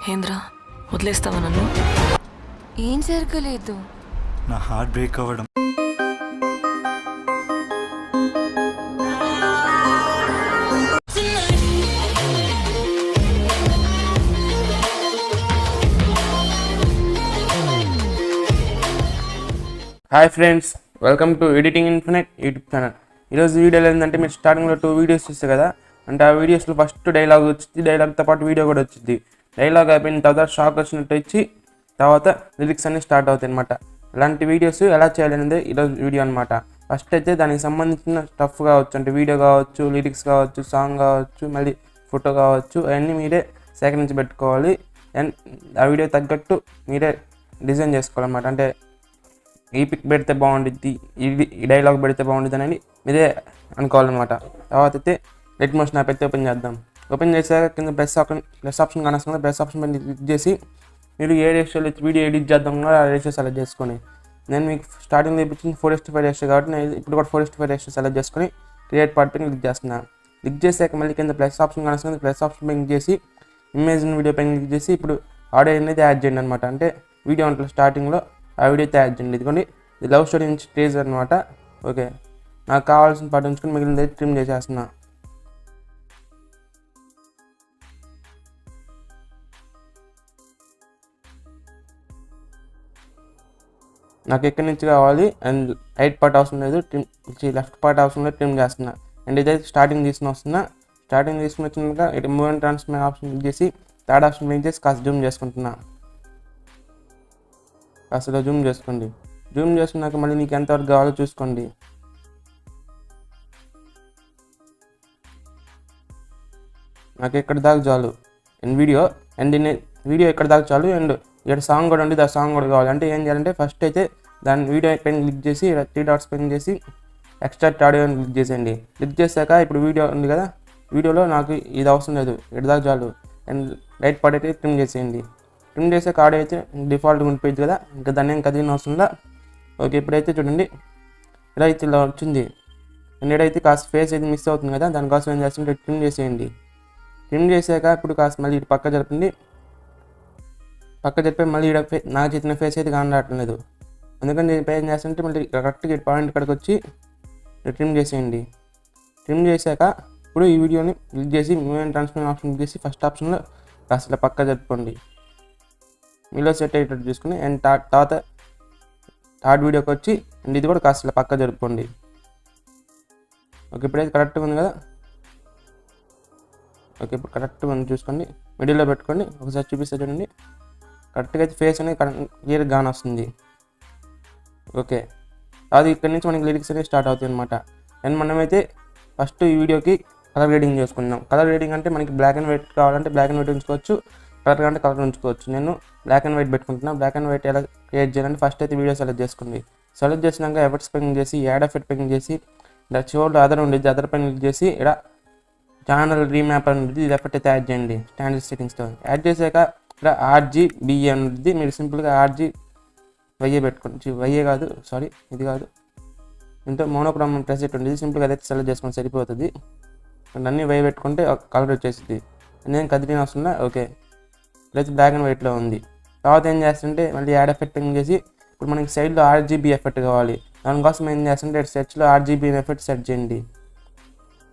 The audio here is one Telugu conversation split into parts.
ఏంద్ర వదిలేస్తావా నన్ను? ఏం జరగలేదు. నా హార్ట్ బ్రేక్ అవ్వడం. Hi friends, welcome to editing infinite YouTube channel. ఈరోజు వీడియోలో ఏంటంటే మీరు స్టార్టింగ్లో 2 వీడియోస్ చూస్తారు కదా, అంటే ఆ వీడియోస్లో ఫస్ట్ డైలాగ్ వచ్చింది, డైలాగ్తో పాటు వీడియో కూడా వచ్చింది. డైలాగ్ అయిపోయిన తర్వాత షాక్ వచ్చినట్టు ఇచ్చి తర్వాత లిరిక్స్ అన్నీ స్టార్ట్ అవుతాయి అనమాట. అలాంటి వీడియోస్ ఎలా చేయాలనేది ఈరోజు వీడియో అనమాట. ఫస్ట్ అయితే దానికి సంబంధించిన స్టఫ్ కావచ్చు, అంటే వీడియో కావచ్చు, లిరిక్స్ కావచ్చు, సాంగ్ కావచ్చు, మళ్ళీ ఫోటో కావచ్చు, అవన్నీ మీరే సేకరించి పెట్టుకోవాలి. అండ్ ఆ వీడియో తగ్గట్టు మీరే డిజైన్ చేసుకోవాలన్నమాట. అంటే ఈ పిక్ పెడితే బాగుంటుంది, ఈ డైలాగ్ పెడితే బాగుంటుంది అని మీరే అనుకోవాలన్నమాట. తర్వాత అయితే రెడ్ మోషన్ యాప్ అయితే ఓపెన్ చేద్దాం. ఓపెన్ చేసాక కింద ప్లస్ ఆప్షన్ కానొస్తుంది. ప్లస్ ఆప్షన్ పైన క్లిక్ చేసి మీరు ఏ రేషియోలో వీడియో ఎడిట్ చేద్దాం కూడా ఆ రేషియో సెలెక్ట్ చేసుకొని, నేను మీకు స్టార్టింగ్ చూపించింది 4:5 రేషియో కాబట్టి నేను ఇప్పుడు కూడా 4:5 రేషియో సెలెక్ట్ చేసుకొని క్రియేట్ పార్ట్ పైన క్లిక్ చేస్తున్నాను. క్లిక్ చేసాక మళ్ళీ కింద ప్లస్ ఆప్షన్ కానొస్తుంది. ప్లస్ ఆప్షన్ పైన క్లిక్ చేసి ఇమేజ్ వీడియో పైన క్లిక్ చేసి ఇప్పుడు ఆడియో అనేది యాడ్ చేయండి అనమాట. అంటే వీడియో అంటే స్టార్టింగ్లో ఆ వీడియో అయితే యాడ్ చేయండి. ఇదిగోండి, ఇది లవ్ స్టోరీ నుంచి ట్రేజ్ అనమాట. ఓకే, నాకు కావాల్సిన పాట ఉంచుకొని మిగిలిన ట్రిమ్ చేసేస్తున్నా. నాకు ఎక్కడి నుంచి కావాలి అండ్ రైట్ పార్ట్ అవసరం లేదు, ట్రిమ్ లెఫ్ట్ పార్ట్ అవసరం లేదు, ట్రిమ్ చేస్తున్నా. అండ్ ఇదైతే స్టార్టింగ్ తీసుకుని వస్తున్నా. స్టార్టింగ్ తీసుకుని వచ్చినాక ఇటు move and transfer option click చేసి థర్డ్ ఆప్షన్ క్లిక్ చేసి కాస్త జూమ్ చేసుకుంటున్నా. కాస్త జూమ్ చేసుకోండి. జూమ్ చేసుకున్నాక మళ్ళీ నీకు ఎంతవరకు కావాలో చూసుకోండి. నాకు ఎక్కడ దాకా చాలు అండ్ వీడియో ఎక్కడ దాకా చాలు. అండ్ ఇక్కడ సాంగ్ కూడా ఉంది, ఆ సాంగ్ కూడా కావాలి. అంటే ఏం చేయాలంటే ఫస్ట్ అయితే దాని వీడియో పైన క్లిక్ చేసి 3 డాట్స్ పైన చేసి ఎక్స్ట్రాక్ట్ ఆడియో అని క్లిక్ చేసేయండి. క్లిక్ చేశాక ఇప్పుడు వీడియో ఉంది కదా, వీడియోలో నాకు ఇది అవసరం లేదు, ఇక్కడ దాకా చాలు. అండ్ రైట్ పార్ట్ అయితే ట్రిమ్ చేసేయండి. ట్రిమ్ చేసాక ఆడియో అయితే డిఫాల్ట్గా ఉండిపోయింది కదా, ఇంకా దాన్ని ఏం కదిలిన అవసరం ఉందా. ఓకే, ఇప్పుడైతే చూడండి ఇలా అయితే ఇలా వచ్చింది. అండ్ ఇక్కడైతే కాస్త ఫేస్ అయితే మిస్ అవుతుంది కదా, దానికోసం ఏం చేస్తుంటే ట్రిమ్ చేసేయండి. ట్రిమ్ చేసాక ఇప్పుడు కాస్త మళ్ళీ ఇటు పక్క జరపండి. పక్క జరిపి మళ్ళీ ఇక్కడ నాకు చేసిన ఫేస్ అయితే కానరావటం లేదు. అందుకని నేను ఏం చేస్తుంటే మళ్ళీ కరెక్ట్గా పాయింట్ ఇక్కడికి వచ్చి ట్రిమ్ చేసేయండి. ట్రిమ్ చేశాక ఇప్పుడు ఈ వీడియోని క్లిక్ చేసి move and transfer option click చేసి ఫస్ట్ ఆప్షన్లో కాస్త ఇలా పక్క జరుపుకోండి. మీలో సెట్ అయ్యేటట్టు చూసుకుని అండ్ తర్వాత థర్డ్ వీడియోకి వచ్చి అండ్ ఇది కూడా కాస్త ఇలా పక్క జరుపుకోండి. ఓకే, ఇప్పుడైతే కరెక్ట్గా ఉంది కదా. ఓకే, ఇప్పుడు కరెక్ట్గా ఉంది చూసుకోండి. మిడిల్లో పెట్టుకోండి. ఒకసారి చూపిస్తే చూడండి, కరెక్ట్గా అయితే ఫేస్ అనేది క్లియర్గా గాన్ వస్తుంది. ఓకే, అది ఇక్కడ నుంచి మనకి లిరిక్స్ అనేది స్టార్ట్ అవుతాయి అనమాట. అండ్ మనమైతే ఫస్ట్ ఈ వీడియోకి కలర్ గ్రేడింగ్ చేసుకుందాం. కలర్ గ్రేడింగ్ అంటే మనకి బ్లాక్ అండ్ వైట్ కావాలంటే బ్లాక్ అండ్ వైట్ ఉంచుకోవచ్చు, కలర్ అంటే కలర్ ఉంచుకోవచ్చు. నేను బ్లాక్ అండ్ వైట్ పెట్టుకుంటున్నాను. బ్లాక్ అండ్ వైట్ ఎలా క్రియేట్ చేయాలంటే ఫస్ట్ అయితే వీడియో సెలెక్ట్ చేసుకోండి. సెలెక్ట్ చేసినాక ఎఫెక్ట్స్ పైన చేసి యాడ్ ఎఫెక్ట్ పైన చేసి ఇలా చివరిలో అదర్ ఉండేది, అదర్ పైన క్లిక్ చేసి ఇక్కడ ఛానల్ రీమ్యాప్ అని ఉంటుంది, ఇది ఎఫెక్ట్ అయితే యాడ్ చేయండి స్టాండర్డ్ సెట్టింగ్స్తో. యాడ్ చేశాక ఇక్కడ RGBA అని ఉంటుంది, మీరు సింపుల్గా RGBA పెట్టుకోండి. వైఏ కాదు, సారీ ఇది కాదు, ఇంట్లో మోనోక్రోమ్ ప్రెసెట్ ఉంటుంది, సింపుల్గా అదైతే సెలెక్ట్ చేసుకొని సరిపోతుంది. అండ్ అన్నీ వై పెట్టుకుంటే కలర్ వచ్చేసింది. నేను కదిలిన వస్తుందా. ఓకే, ఇప్పుడైతే బ్లాక్ అండ్ వైట్లో ఉంది. తర్వాత ఏం చేస్తుంటే మళ్ళీ యాడ్ ఎఫెక్ట్ చేసి ఇప్పుడు మనకి సైడ్లో RGB ఎఫెక్ట్ కావాలి. దానికోసం ఏం చేస్తుంటే సెర్చ్లో RGB ఎఫెక్ట్ సెట్ చేయండి.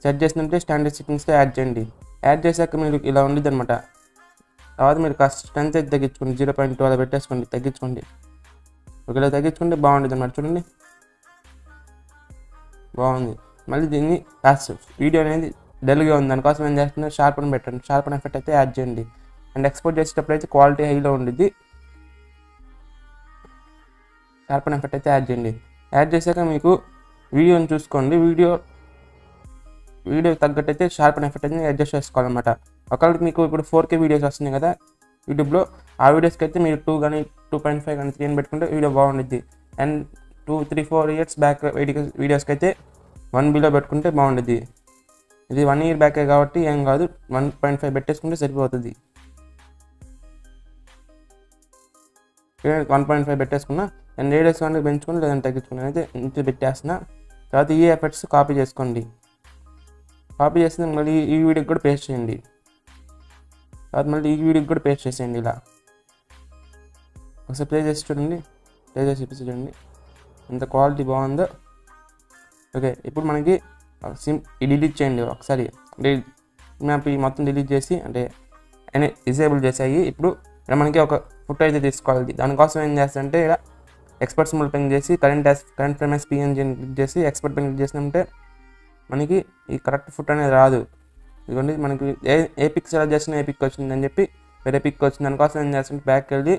సెట్ చేసినట్టే స్టాండర్డ్ సెట్టింగ్స్తో యాడ్ చేయండి. యాడ్ చేశాక మీరు ఇలా ఉండిద్ది అనమాట. తర్వాత మీరు కాస్త స్ట్రెంత్ అయితే తగ్గించుకోండి, 0.2 అలా పెట్టేసుకోండి, తగ్గించుకోండి. ఒకవేళ తగ్గించుకుంటే బాగుంటుంది అన్నమాట. చూడండి బాగుంది. మళ్ళీ దీన్ని కాస్త వీడియో అనేది డల్గా ఉంది, దానికోసం ఏం చేస్తుంటే షార్పన్ పెట్టండి. షార్పన్ ఎఫెక్ట్ అయితే యాడ్ చేయండి. అండ్ ఎక్స్పోర్ట్ చేసేటప్పుడు అయితే క్వాలిటీ హైలో ఉండిద్ది. షార్పన్ ఎఫెక్ట్ అయితే యాడ్ చేయండి. యాడ్ చేశాక మీకు వీడియోని చూసుకోండి. వీడియో తగ్గట్టు అయితే షార్పన్ ఎఫెక్ట్ అయితే అడ్జస్ట్ చేసుకోవాలన్నమాట. ఒకవేళ మీకు ఇప్పుడు 4K వీడియోస్ వస్తున్నాయి కదా యూట్యూబ్లో, ఆ వీడియోస్కి అయితే మీరు 2 కానీ 2.5 కానీ 3 అని పెట్టుకుంటే వీడియో బాగుండిద్ది. అండ్ 2, 3, 4 ఇయర్స్ బ్యాక్ వీడియోస్కి అయితే 1Bలో పెట్టుకుంటే బాగుండిద్ది. ఇది 1 ఇయర్ బ్యాకే కాబట్టి ఏం కాదు, 1.5 పెట్టేసుకుంటే సరిపోతుంది. 1.5 పెట్టేసుకున్నా. అండ్ రేడియస్ కానీ పెంచుకొని లేదంటే తగ్గించుకుని అయితే ఇంటి పెట్టేస్తున్నా. తర్వాత ఈ ఎఫెక్ట్స్ కాపీ చేసుకోండి. కాపీ చేసి మళ్ళీ ఈ వీడియోకి కూడా పేస్ట్ చేయండి. తర్వాత మళ్ళీ ఈ వీడియోకి కూడా పేస్ట్ చేసేయండి ఇలా. ఒకసారి ప్లే చేసి చూడండి, ప్లే చేసి చూడండి ఎంత క్వాలిటీ బాగుందో. ఓకే, ఇప్పుడు మనకి డిలీట్ చేయండి ఒకసారి. మ్యాప్ ఈ మొత్తం డిలీట్ చేసి అంటే డిసేబుల్ చేసాయి. ఇప్పుడు ఇక్కడ మనకి ఒక ఫోటో అయితే తీసుకోవాలి. దానికోసం ఏం చేస్తారంటే ఇక్కడ ఎక్స్పర్ట్ సింబల్ పెన్ చేసి current frame as PNG click చేసి ఎక్స్పర్ట్ పెన్ క్లిక్ చేసినామంటే మనకి ఈ కరెక్ట్ ఫోటో అనేది రాదు. ఇదిగోండి మనకి ఏ పిక్ సెలెక్ట్ చేసినా ఏ పిక్ వచ్చిందని చెప్పి వేరే పిక్ వచ్చింది. దానికోసం ఏం చేస్తుంటే బ్యాక్ వెళ్ళి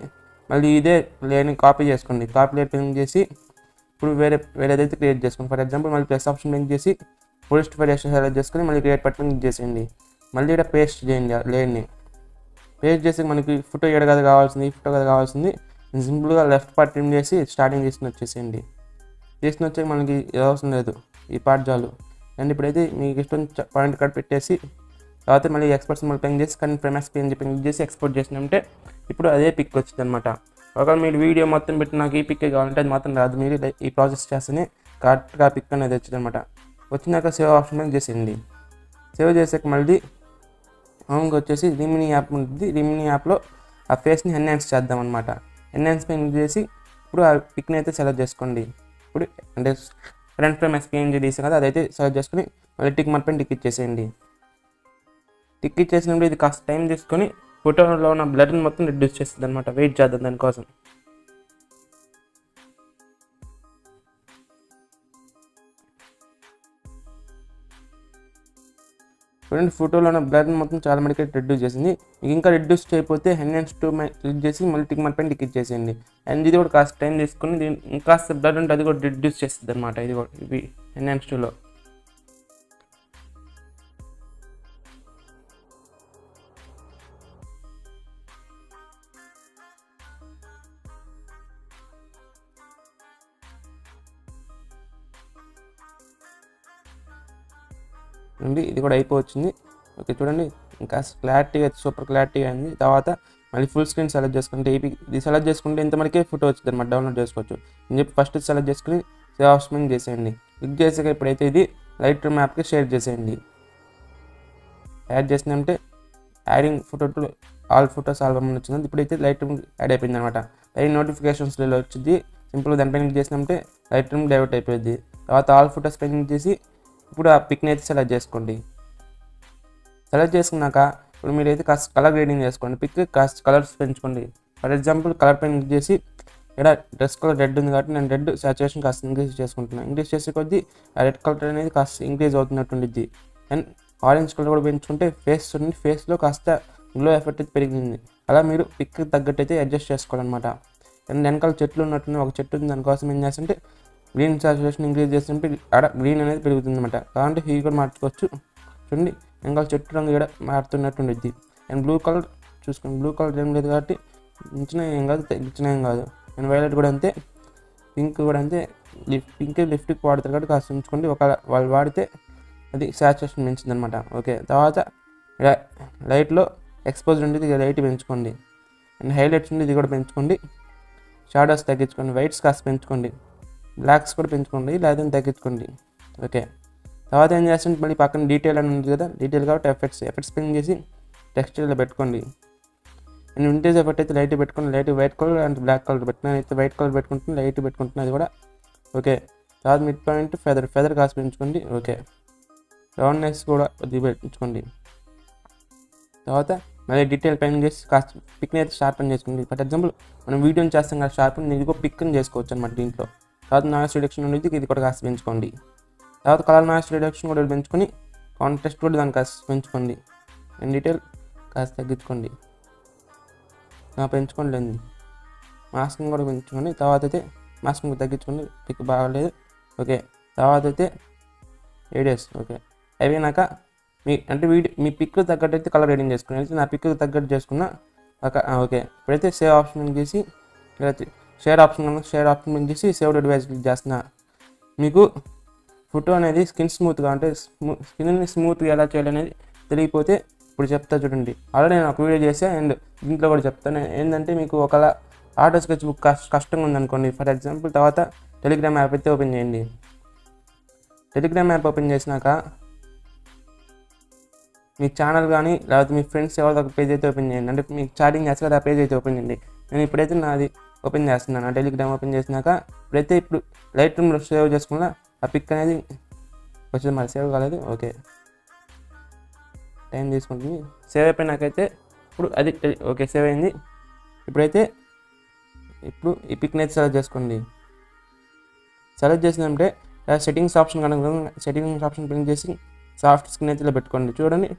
మళ్ళీ ఇదే లేని కాపీ చేసుకోండి. కాపీ లేట్ పెన్ చేసి ఇప్పుడు వేరేదైతే క్రియేట్ చేసుకోండి. ఫర్ ఎగ్జాంపుల్ మళ్ళీ ప్లస్ ఆప్షన్ పెన్ చేసి ఫోరెస్ట్ ఫైరేషన్ సెలెక్ట్ చేసుకొని మళ్ళీ క్రియేట్ బటన్ క్లిక్ చేసేయండి. మళ్ళీ ఇక్కడ పేస్ట్ చేయండి లేని. పేస్ట్ చేసి మనకి ఫోటో ఏడ కదా కావాల్సింది, ఈ ఫోటో కదా కావాల్సింది సింపుల్గా లెఫ్ట్ పార్ట్ ట్రిమ్ చేసి స్టార్టింగ్ తీసుకుని వచ్చేసేయండి. తీసుకుని వచ్చాక మనకి అవసరం లేదు, ఈ పార్ట్ చాలు. అండ్ ఇప్పుడైతే మీకు ఇష్టం పాయింట్ కార్డ్ పెట్టేసి తర్వాత మళ్ళీ ఎక్స్పోర్ట్ సింబల్ పెన్ చేసి current frame as PNG pen చేసి ఎక్స్పోర్ట్ చేసినామంటే ఇప్పుడు అదే పిక్ వచ్చింది అనమాట. ఒకవేళ మీరు వీడియో మొత్తం పెట్టి నాకు ఈ పిక్ కావాలంటే అది మాత్రం రాదు. మీరు ఈ ప్రాసెస్ చేస్తేనే కరెక్ట్గా పిక్ అనేది వచ్చింది అనమాట. వచ్చినాక సేవ్ ఆప్షన్ మీద చేసేయండి. సేవ్ చేసాక మళ్ళీ హోమ్కి వచ్చేసి రిమినీ యాప్ ఉంటుంది. రిమినీ యాప్లో ఆ ఫేస్ని ఎన్హాన్స్ చేద్దాం అనమాట. ఎన్హాన్స్ పెన్ చేసి ఇప్పుడు ఆ పిక్ని అయితే సెలెక్ట్ చేసుకోండి. ఇప్పుడు అంటే ఫ్రంట్ ఫ్రేమ్ యాజ్ PNG తీసాం కదా, అదైతే సెలెక్ట్ చేసుకొని మళ్ళీ టిక్ మార్క్ పైన టిక్ ఇచ్చేసేయండి. టిక్ ఇచ్చేసినప్పుడు ఇది కాస్త టైం తీసుకొని ఫోటోలో ఉన్న బ్లర్ని మొత్తం రిడ్యూస్ చేస్తుంది అనమాట. వెయిట్ చేద్దాం దానికోసం. చూడండి ఫోటోలో ఉన్న బ్లర్ని మొత్తం చాలా మటుకు రిడ్యూస్ చేసింది. మీకు ఇంకా రిడ్యూస్ చేయకపోతే ఎన్హాన్స్ టు క్లిక్ చేసి మళ్ళీ టిక్ మార్క్ పైన టిక్ ఇచ్చేసేయండి. అండ్ ఇది కూడా కాస్త టైం తీసుకొని ఇంకాస్త బ్లర్ ఉంటే అది కూడా రిడ్యూస్ చేస్తుంది అనమాట. ఇది కూడా ఇవి ఎన్హాన్స్ టూలో. ఇది కూడా అయిపోవచ్చింది. ఓకే చూడండి ఇంకా క్లారిటీగా సూపర్ క్లారిటీగా అయింది. తర్వాత మళ్ళీ ఫుల్ స్క్రీన్ సెలెక్ట్ చేసుకుంటే ఇది సెలెక్ట్ చేసుకుంటే ఇంతవరకే ఫోటో వచ్చింది అనమాట. డౌన్లోడ్ చేసుకోవచ్చు అని చెప్పి ఫస్ట్ సెలెక్ట్ చేసుకుని సేవ్ ఆప్షన్ చేసేయండి. క్లిక్ చేసాక ఇప్పుడైతే ఇది లైట్ రూమ్ యాప్కి షేర్ చేసేయండి. యాడ్ చేసినామంటే adding photo to all photos album అని వచ్చింది. ఇప్పుడైతే లైట్ రూమ్ యాడ్ అయిపోయింది అనమాట. పై నోటిఫికేషన్స్లో వచ్చింది. సింపుల్గా దానిపైన క్లిక్ చేసినామంటే లైట్ రూమ్ డైవర్ట్ అయిపోయింది. తర్వాత ఆల్ ఫోటోస్ పైన క్లిక్ చేసి ఇప్పుడు ఆ పిక్ని అయితే సెలెక్ట్ చేసుకోండి. సెలెక్ట్ చేసుకున్నాక ఇప్పుడు మీరైతే కాస్త కలర్ గ్రేడింగ్ చేసుకోండి. పిక్ కాస్త కలర్స్ పెంచుకోండి. ఫర్ ఎగ్జాంపుల్ కలర్ పైన క్లిక్ చేసి ఇక్కడ డ్రెస్ కలర్ రెడ్ ఉంది కాబట్టి నేను రెడ్ సాచురేషన్ కాస్త ఇంక్రీజ్ చేసుకుంటున్నాను. ఇంక్రీజ్ చేసే కొద్దీ ఆ రెడ్ కలర్ అనేది కాస్త ఇంక్రీజ్ అవుతున్నట్టు ఉండిద్ది. అండ్ ఆరెంజ్ కలర్ కూడా పెంచుకుంటే ఫేస్లో కాస్త గ్లో ఎఫెక్ట్ అయితే పెరిగింది. అలా మీరు పిక్ తగ్గట్టు అయితే అడ్జస్ట్ చేసుకోవాలన్నమాట. అండ్ వెనకాల చెట్లు ఉన్నట్టు ఒక చెట్టు ఉంది, దానికోసం ఏం చేస్తుంటే గ్రీన్ సాచురేషన్ ఇంక్రీజ్ చేస్తుంటే ఆడ గ్రీన్ అనేది పెరుగుతుంది అనమాట. కావాలంటే హీ కూడా మార్చుకోవచ్చు. చూడండి ఇంకా చెట్టు రంగు ఇక్కడ మారుతున్నట్టు ఉండిద్ది. అండ్ బ్లూ కలర్ చూసుకోండి, బ్లూ కలర్ ఏం లేదు కాబట్టి ఇచ్చిన ఏం కాదు, తగ్గించిన ఏం కాదు. అండ్ వైలెట్ కూడా అంతే, పింక్ కూడా అంతే. పింక్ లిఫ్ట్కి వాడతారు కాబట్టి కాస్త ఉంచుకోండి. ఒక వాళ్ళు వాడితే అది సాచురేషన్ పెంచింది అనమాట. ఓకే తర్వాత లైట్లో ఎక్స్పోజ్ ఉండేది లైట్ పెంచుకోండి. అండ్ హైలైట్స్ ఉండి ఇది కూడా పెంచుకోండి. షాడోస్ తగ్గించుకోండి. వైట్స్ కాస్త పెంచుకోండి. బ్లాక్స్ కూడా పెంచుకోండి, లేదని తగ్గించుకోండి. ఓకే తర్వాత ఏం చేస్తుంటే మళ్ళీ పక్కన డీటెయిల్ అని ఉంది కదా, డీటెయిల్ కాబట్టి ఎఫెక్ట్స్ పెన్ చేసి టెక్స్చర్లో పెట్టుకోండి. నేను వింటేజ్ ఎఫెక్ట్ అయితే లైట్ పెట్టుకోండి. Light white colour and black colour పెట్టుకున్నాను. అయితే వైట్ కలర్ పెట్టుకుంటున్నాను, లైట్ పెట్టుకుంటున్నాను అది కూడా. ఓకే తర్వాత మిడ్ పాయింట్ ఫెదర్ కాస్త పెంచుకోండి. ఓకే రౌండ్నెస్ కూడా కొద్దిగా పెంచుకోండి. తర్వాత మళ్ళీ డీటెయిల్ పైన చేసి కాస్త పిక్ని అయితే షార్పన్ చేసుకోండి. ఫర్ ఎగ్జాంపుల్ మనం వీడియోని చేస్తాం కదా షార్పన్, ఇదిగో పిక్ని చేసుకోవచ్చు అనమాట దీంట్లో. తర్వాత నాయిస్ రిడక్షన్ ఉండేది, ఇది కూడా కాస్త పెంచుకోండి. తర్వాత కలర్ నాయిస్ రిడక్షన్ కూడా పెంచుకొని కాంట్రాస్ట్ కూడా దాన్ని కాస్త పెంచుకోండి. అండ్ డీటెయిల్ కాస్త తగ్గించుకోండి, పెంచుకోండి. మాస్కింగ్ కూడా పెంచుకోండి. తర్వాత అయితే మాస్కింగ్ తగ్గించుకోండి, పిక్ బాగాలేదు. ఓకే తర్వాత అయితే రేడియస్. ఓకే అయిపోయినాక మీ పిక్ తగ్గట్టు అయితే కలర్ రేడింగ్ చేసుకోండి. అయితే నా పిక్ తగ్గట్టు చేసుకున్నా. ఓకే ఇప్పుడైతే సేవ్ ఆప్షన్ చేసి షేర్ ఆప్షన్ చేసి సేవ్ డివైస్ క్లిక్ చేస్తున్నా. మీకు ఫోటో అనేది స్మూత్గా అంటే స్కిన్ని స్మూత్గా ఎలా చేయాలనేది తెలియకపోతే ఇప్పుడు చెప్తా చూడండి. ఆల్రెడీ నేను ఒక వీడియో చేసా అండ్ దీంట్లో కూడా చెప్తాను. ఏంటంటే మీకు ఒకవేళ ఆటో స్కెచ్ బుక్ కష్టంగా ఉందనుకోండి, ఫర్ ఎగ్జాంపుల్ తర్వాత టెలిగ్రామ్ యాప్ అయితే ఓపెన్ చేయండి. టెలిగ్రామ్ యాప్ ఓపెన్ చేసినాక మీ ఛానల్ కానీ లేకపోతే మీ ఫ్రెండ్స్ ఎవరిదో ఒక పేజ్ అయితే ఓపెన్ చేయండి. అంటే మీకు చాటింగ్ చేస్తే కదా ఆ పేజ్ అయితే ఓపెన్ చేయండి. నేను ఇప్పుడైతే నాది ఓపెన్ చేస్తున్నాను. టెలిగ్రామ్ ఓపెన్ చేసినాక ఇప్పుడైతే ఇప్పుడు లైట్ రూమ్లో సేవ్ చేసుకున్న ఆ పిక్ అనేది వచ్చింది. మరి సేవ్ కాలేదు. ఓకే, టైం తీసుకుంటుంది. సేవ్ అయిపోయినాకైతే ఇప్పుడు అది ఓకే సేవ్ అయింది. ఇప్పుడైతే ఇప్పుడు ఈ పిక్ని అయితే సెలెక్ట్ చేసుకోండి. సెలెక్ట్ చేసినంటే సెట్టింగ్స్ ఆప్షన్ కనుక సెట్టింగ్స్ ఆప్షన్ ప్రింట్ చేసి సాఫ్ట్ స్క్రీన్ అయితే ఇలా పెట్టుకోండి. చూడండి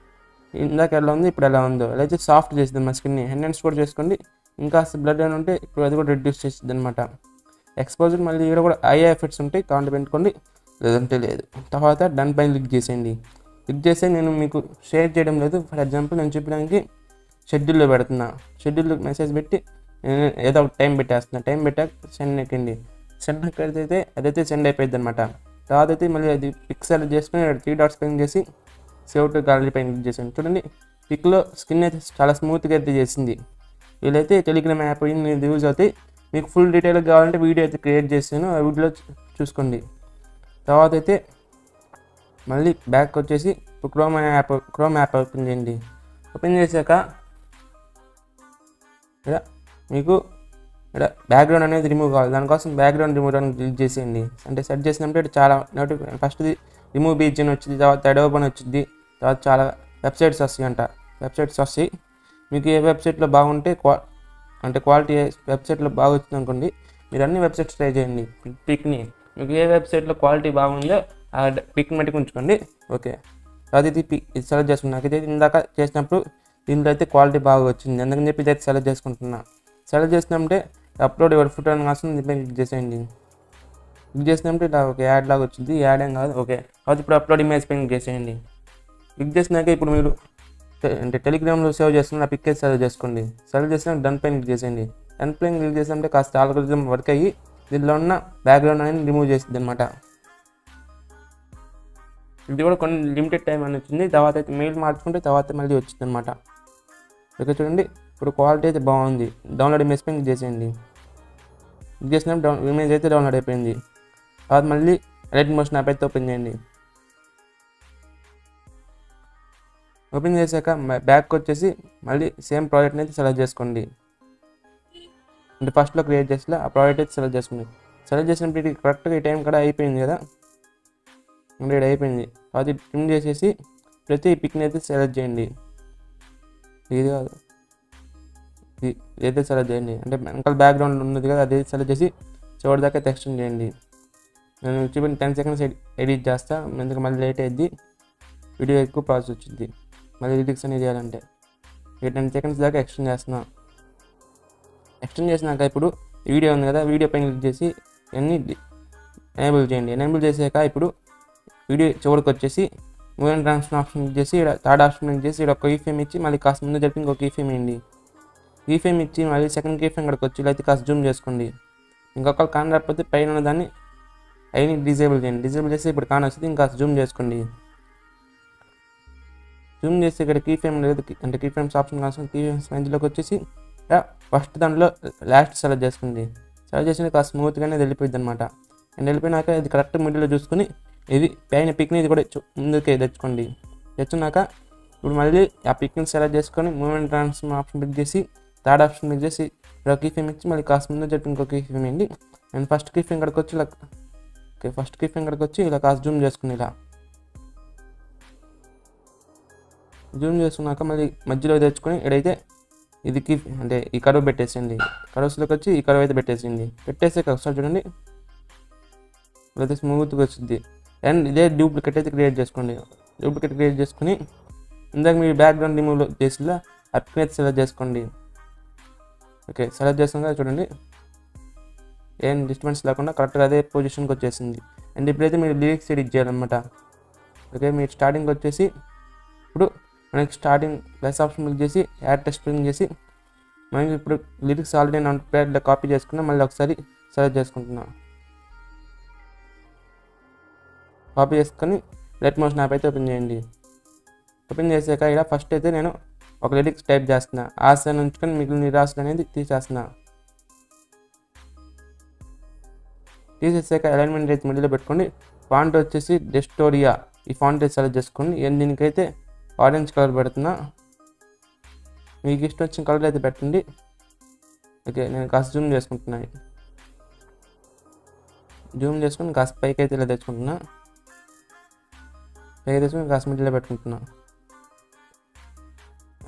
ఇందాక ఎలా ఉంది, ఇప్పుడు ఎలా ఉందో. ఎలా అయితే సాఫ్ట్ చేసింది మా స్క్రీన్ని. ఎన్హాన్స్ కూడా చేసుకోండి. ఇంకా బ్లడ్ అని ఉంటే ఇప్పుడు అది కూడా రెడ్యూస్ చేసింది అనమాట. ఎక్స్పోజర్ మళ్ళీ ఇక్కడ కూడా ఐఏ ఎఫెక్ట్స్ ఉంటాయి, కాంట్ పెట్టుకోండి, లేదంటే లేదు. తర్వాత డన్ పైన క్లిక్ చేసేయండి. క్లిక్ చేస్తే నేను మీకు షేర్ చేయడం లేదు. ఫర్ ఎగ్జాంపుల్ నేను చెప్పడానికి షెడ్యూల్లో పెడుతున్నా. షెడ్యూల్లో మెసేజ్ పెట్టి నేను ఏదో ఒక టైం పెట్టేస్తున్నా. టైం పెట్టాక సెండ్ ఎక్కండి. సెండ్ ఎక్కడైతే అదైతే సెండ్ అయిపోయింది అనమాట. తర్వాత అయితే మళ్ళీ అది పిక్ సెలెక్ట్ చేసుకుని 3 డాట్స్ పైన చేసి సేవ్ టు గ్యాలరీ పైన క్లిక్ చేసాను. చూడండి పిక్లో స్కిన్ అయితే చాలా స్మూత్గా అయితే చేసింది. వీళ్ళైతే టెలిగ్రామ్ యాప్ ఇది యూజ్ అవుతాయి. మీకు ఫుల్ డీటెయిల్ కావాలంటే వీడియో అయితే క్రియేట్ చేసాను, ఆ వీడియోలో చూసుకోండి. తర్వాత అయితే మళ్ళీ బ్యాక్ వచ్చేసి క్రోమ్ యాప్ ఓపెన్ చేయండి. ఓపెన్ చేశాక ఇక్కడ మీకు ఇక్కడ బ్యాక్గ్రౌండ్ అనేది రిమూవ్ కావాలి. దానికోసం బ్యాక్గ్రౌండ్ రిమూవ్ అని క్లిక్ చేసేయండి. అంటే సెట్ చేసినప్పుడు చాలా నోటిఫికేషన్ ఫస్ట్ది రిమూవ్ బీచ్ అని వచ్చింది, తర్వాత అడోబ్ వచ్చింది, తర్వాత చాలా వెబ్సైట్స్ వస్తాయి. మీకు ఏ వెబ్సైట్లో బాగుంటే అంటే క్వాలిటీ వెబ్సైట్లో బాగా వచ్చింది అనుకోండి, మీరు అన్ని వెబ్సైట్స్ ట్రై చేయండి. పిక్ని మీకు ఏ వెబ్సైట్లో క్వాలిటీ బాగుందో ఆ పిక్ మట్టుకు ఉంచుకోండి. ఓకే, అది ఇది సెలెక్ట్ చేసుకున్నాను. ఇది ఇందాక చేసినప్పుడు దీంట్లో అయితే క్వాలిటీ బాగా వచ్చింది, అందుకని చెప్పి ఇదైతే సెలెక్ట్ చేసుకుంటున్నా. సెలెక్ట్ చేసినప్పుడే అప్లోడ్ యువర్ ఫోటో అని కాస్తుంది, దీనిపై క్లిక్ చేసేయండి. క్లిక్ చేసినప్పుడు ఇలా ఒక యాడ్ లాగా వచ్చింది. యాడ్ ఏం కాదు. ఓకే, అది ఇప్పుడు అప్లోడ్ ఇమేజ్ పైన క్లిక్ చేసేయండి. క్లిక్ చేసినాక ఇప్పుడు మీరు అంటే టెలిగ్రామ్లో సేవ్ చేసుకున్న పిక్ అయితే సెలెక్ట్ చేసుకోండి. సెలెక్ట్ చేసినాక డన్ పైన క్లిక్ చేసేయండి. డన్ పైన క్లిక్ చేసినప్పుడు కాస్త ఆల్గోరిథం వర్క్ అయ్యి దీనిలో ఉన్న బ్యాక్గ్రౌండ్ అనేది రిమూవ్ చేస్తుంది అనమాట. ఇది కూడా కొన్ని లిమిటెడ్ టైం అని వచ్చింది. తర్వాత అయితే మెయిల్ మార్చుకుంటే తర్వాత మళ్ళీ వచ్చింది అనమాట. ఓకే, చూడండి ఇప్పుడు క్వాలిటీ అయితే బాగుంది. డౌన్లోడ్ ఇమేజ్ పైన క్లిక్ చేసేయండి. క్లిక్ చేసినప్పుడు ఇమేజ్ అయితే డౌన్లోడ్ అయిపోయింది. తర్వాత మళ్ళీ లైట్ మోషన్ యాప్ అయితే ఓపెన్ చేయండి. ఓపెన్ చేశాక బ్యాక్ వచ్చేసి మళ్ళీ సేమ్ ప్రాజెక్ట్ని అయితే సెలెక్ట్ చేసుకోండి. అంటే ఫస్ట్లో క్రియేట్ చేసి ఆ ప్రాజెక్ట్ అయితే సెలెక్ట్ చేసుకోండి. సెలెక్ట్ చేసినప్పుడు కరెక్ట్గా ఈ టైం కూడా అయిపోయింది కదా, 100 అయిపోయింది. అది ట్రిమ్ చేసేసి ప్రతి పిక్ని అయితే సెలెక్ట్ చేయండి. ఇది కాదు, ఇదైతే సెలెక్ట్ చేయండి. అంటే వెనకాల బ్యాక్గ్రౌండ్ ఉన్నది కదా, అదే సెలెక్ట్ చేసి చివరి దాకా ఎక్స్టెండ్ చేయండి. నేను చూపించి 10 సెకండ్స్ ఎడిట్ చేస్తా, ఎందుకు మళ్ళీ లేట్ అయ్యింది, వీడియో ఎక్కువ ప్రాసెస్ వచ్చింది. మళ్ళీ ఎడిట్స్ అనేది చేయాలంటే 10 సెకండ్స్ దాకా ఎక్స్టెండ్ చేస్తున్నా. ఎక్స్టెండ్ చేసినాక ఇప్పుడు వీడియో ఉంది కదా, వీడియో పైన క్లిక్ చేసి అన్నీ ఎనేబుల్ చేయండి. ఎనేబుల్ చేసాక ఇప్పుడు వీడియో చివరికి వచ్చేసి move and transfer option click చేసి ఇక్కడ థర్డ్ ఆప్షన్ క్లిక్ చేసి ఇక్కడ ఒక కీ ఫ్రేమ్ ఇచ్చి మళ్ళీ కాస్త ముందు జరిపి ఇంకొక కీ ఫ్రేమ్ వేయండి. కీ ఫ్రేమ్ ఇచ్చి మళ్ళీ సెకండ్ కీ ఫ్రేమ్ ఇక్కడికి వచ్చి అయితే కాస్త జూమ్ చేసుకోండి. ఇంకొకరు కాన్ రాకపోతే పైన ఉన్న దాన్ని అయినా డిజేబుల్ చేయండి. డిజేబుల్ చేసి ఇప్పుడు కాన్ వస్తుంది, ఇంకా జూమ్ చేసుకోండి. జూమ్ చేసి ఇక్కడ కీ ఫ్రేమ్ లేదు, అంటే కీ ఫ్రేమ్స్ ఆప్షన్ కావాల్సిన కీ ఫ్రేమ్స్ మధ్యలోకి వచ్చేసి ఫస్ట్ దాంట్లో లాస్ట్ సెలెక్ట్ చేసుకోండి. సెలెక్ట్ చేసి కాస్త స్మూత్గానే వెళ్ళిపోయింది అనమాట. అండ్ వెళ్ళిపోయినాక ఇది కరెక్ట్ మిడిల్లో చూసుకొని ఇది పైన పిక్ని ఇది కూడా ముందుకే తెచ్చుకోండి. తెచ్చున్నాక ఇప్పుడు మళ్ళీ ఆ పిక్ని సెలెక్ట్ చేసుకొని మూవ్మెంట్ ట్రాన్స్ఫర్ ఆప్షన్ క్లిక్ చేసి థర్డ్ ఆప్షన్ క్లిక్ చేసి ఒక కీ ఫ్రేమ్ ఇచ్చి మళ్ళీ కాస్త ముందు చెప్పి ఇంకో కీ ఫ్రేమ్ వేయండి. అండ్ ఫస్ట్ కీ ఫ్రేమ్ ఇక్కడికి వచ్చి ఇలా ఫస్ట్ కీ ఫ్రేమ్ ఇక్కడికి వచ్చి ఇలా కాస్త జూమ్ చేసుకుని ఇలా జూమ్ చేసుకున్నాక మళ్ళీ మధ్యలో తెచ్చుకొని ఇక్కడైతే ఇది కీ అంటే ఈ కర్వ్ పెట్టేసేయండి. కర్వ్స్లోకి వచ్చి ఈ కర్వ్ అయితే పెట్టేసేయండి. పెట్టేస్తే ఒకసారి చూడండి అయితే స్మూత్గా వచ్చింది. అండ్ ఇదే డూప్లికేట్ అయితే క్రియేట్ చేసుకోండి. డూప్లికేట్ క్రియేట్ చేసుకుని ఇందాక మీరు బ్యాక్గ్రౌండ్ రిమూవ్ చేసిలా అప్ని అయితే సెలెక్ట్ చేసుకోండి. ఓకే, సెలెక్ట్ చేసుకున్నా చూడండి ఏం డిస్టర్బెన్స్ లేకుండా కరెక్ట్గా అదే పొజిషన్కి వచ్చేసింది. అండ్ ఇప్పుడైతే మీరు లిరిక్స్ ఎడిట్ చేయాలన్నమాట. ఓకే, మీరు స్టార్టింగ్ వచ్చేసి ఇప్పుడు మనకి స్టార్టింగ్ ప్లస్ ఆప్షన్ క్లిక్ చేసి యాడ్ టెక్స్ట్ ప్రింట్ చేసి మనకి ఇప్పుడు లిరిక్స్ ఆల్రెడీ నేను ప్యాడ్లో కాపీ చేసుకున్నా, మళ్ళీ ఒకసారి సెలెక్ట్ చేసుకుంటున్నాను. కాపీ చేసుకొని లైట్ మోషన్ యాప్ అయితే ఓపెన్ చేయండి. ఓపెన్ చేసాక ఇక్కడ ఫస్ట్ అయితే నేను ఒక లిరిక్స్ టైప్ చేస్తున్నా. ఆశ ఉంచుకొని మిగిలిన నిరాశలు అనేది తీసేస్తున్నా. తీసేసాక అలైన్మెంట్ అయితే మిడిల్లో పెట్టుకోండి. ఫాంట్ వచ్చేసి డెస్టోరియా ఈ ఫాంట్ అయితే సెలెక్ట్ చేసుకోండి. దీనికైతే ఆరెంజ్ కలర్ పెడుతున్నా. మీకు ఇష్టం వచ్చిన కలర్ అయితే పెట్టండి. ఓకే, నేను కాస్త జూమ్ చేసుకుంటున్నాను. జూమ్ చేసుకుని కాస్త పైకి అయితే ఇలా తెచ్చుకుంటున్నా. పైకి తెచ్చుకుని కాస్త మిడిల్లో పెట్టుకుంటున్నా.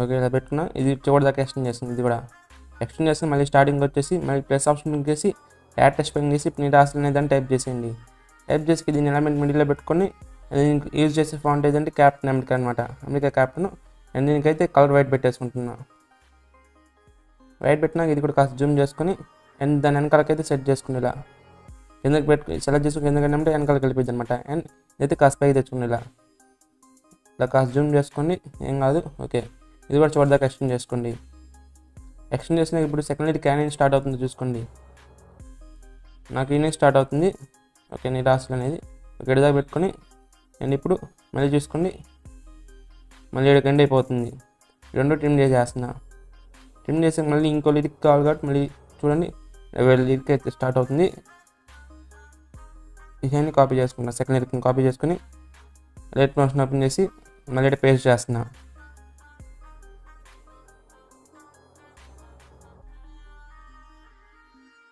ఓకే, ఇలా పెట్టుకున్నా. ఇది చివరి దాకా ఎక్స్టెండ్ చేస్తుంది. ఇది కూడా ఎక్స్టెండ్ చేసి మళ్ళీ స్టార్టింగ్ వచ్చేసి మళ్ళీ ప్లస్ ఆప్షన్ క్లిక్ చేసి యాడ్ టెస్ట్ పెన్ చేసి ఇప్పుడు నీట్ ఆస్ట్రల్ అనేది టైప్ చేసేయండి. టైప్ చేసి దీన్ని ఎలిమెంట్ మిడిల్లో పెట్టుకొని యూజ్ చేసే ఫాంట్ ఏదంటే క్యాప్టెన్ అమెరికా అనమాట. America captain. అండ్ దీనికైతే కలర్ వైట్ పెట్టేసుకుంటున్నా. వైట్ పెట్టినాక ఇది కూడా కాస్త జూమ్ చేసుకొని అండ్ దాని వెనకాలకైతే సెట్ చేసుకుని ఇలా కిందకి పెట్టుకుని సెలెక్ట్ చేసుకుని ఎందుకంటే వెనకాలకి వెళ్ళిపోయింది అనమాట. అండ్ ఇదైతే కాస్త పైకి తెచ్చుకుని ఇలా కాస్త జూమ్ చేసుకోండి, ఏం కాదు. ఓకే, ఇది కూడా చివరి దాకా ఎక్స్టెండ్ చేసుకోండి. ఎక్స్టెండ్ చేసినాక ఇప్పుడు సెకండ్ క్యానింగ్ స్టార్ట్ అవుతుంది చూసుకోండి. నాకు ఈ నుంచి స్టార్ట్ అవుతుంది. ఓకే, నీ రాసులు అనేది ఇక్కడ దాకా పెట్టుకొని అండ్ ఇప్పుడు మళ్ళీ చూసుకోండి. మళ్ళీ ఇక్కడ ఎండ్ అయిపోతుంది. రెండు ట్రిమ్ చేసేస్తున్నా. ట్రిమ్ చేసాక మళ్ళీ ఇంకో లిరిక్ కావాలి కాబట్టి మళ్ళీ చూడండి లిరిక్ అయితే స్టార్ట్ అవుతుంది. ఇవన్నీ కాపీ చేసుకున్నా. సెకండ్ లిరిక్ని కాపీ చేసుకుని లెట్ మోషన్ ఓపెన్ చేసి మళ్ళీ ఇక్కడ పేస్ట్ చేస్తున్నా.